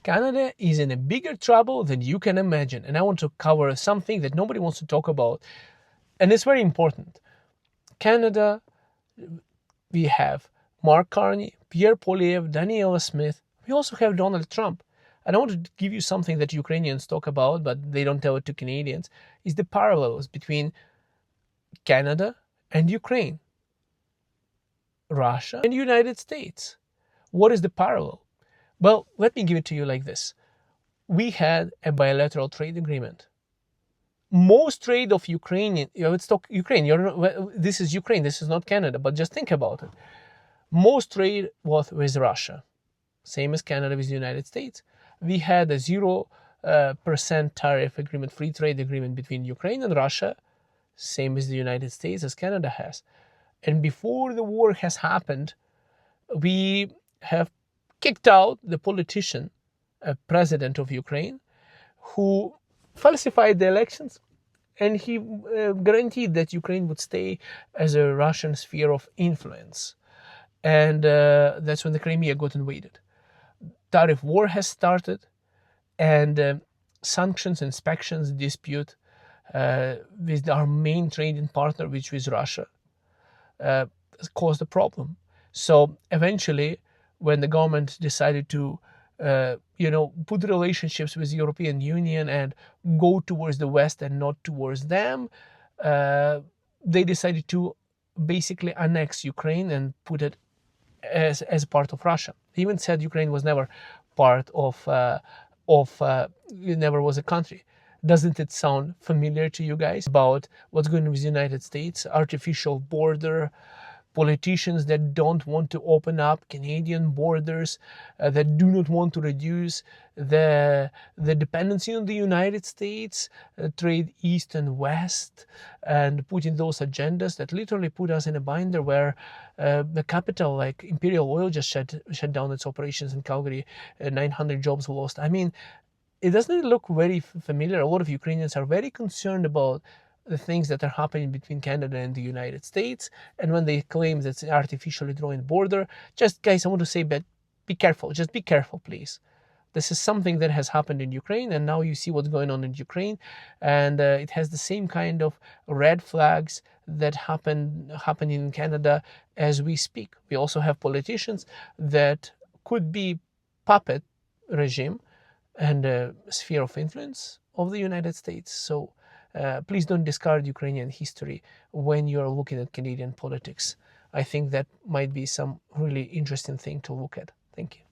Canada is in a bigger trouble than you can imagine, and I want to cover something that nobody wants to talk about, and it's very important. Canada, we have Mark Carney, Pierre Poilievre, Daniela Smith. We also have Donald Trump. And I want to give you something that Ukrainians talk about, but they don't tell it to Canadians, is the parallels between Canada and Ukraine, Russia and United States. What is the parallel? Well, let me give it to you like this. We had a bilateral trade agreement. Most trade of Ukrainian, let's talk Ukraine. This is Ukraine, this is not Canada, but just think about it. Most trade was with Russia, same as Canada with the United States. We had a 0% tariff agreement, free trade agreement between Ukraine and Russia, same as the United States, as Canada has. And before the war has happened, we have kicked out the politician, president of Ukraine, who falsified the elections, and he guaranteed that Ukraine would stay as a Russian sphere of influence. And that's when the Crimea got invaded. Tariff war has started, and sanctions, inspections, dispute with our main trading partner, which was Russia, caused a problem. So eventually, when the government decided to put relationships with the European Union and go towards the West and not towards them, they decided to basically annex Ukraine and put it as part of Russia. They even said Ukraine was never part of it never was a country. Doesn't it sound familiar to you guys about what's going on with the United States? Artificial border, politicians that don't want to open up Canadian borders, that do not want to reduce the dependency on the United States, trade east and west, and putting those agendas that literally put us in a binder where the capital, like Imperial Oil, just shut down its operations in Calgary, 900 jobs lost. I mean, it doesn't look very familiar. A lot of Ukrainians are very concerned about the things that are happening between Canada and the United States. And when they claim that it's an artificially drawn border, just guys, I want to say, but be careful. Just be careful, please. This is something that has happened in Ukraine, and now you see what's going on in Ukraine, and it has the same kind of red flags that happening in Canada as we speak. We also have politicians that could be puppet regime and a sphere of influence of the United States. So please don't discard Ukrainian history when you're looking at Canadian politics. I think that might be some really interesting thing to look at. Thank you.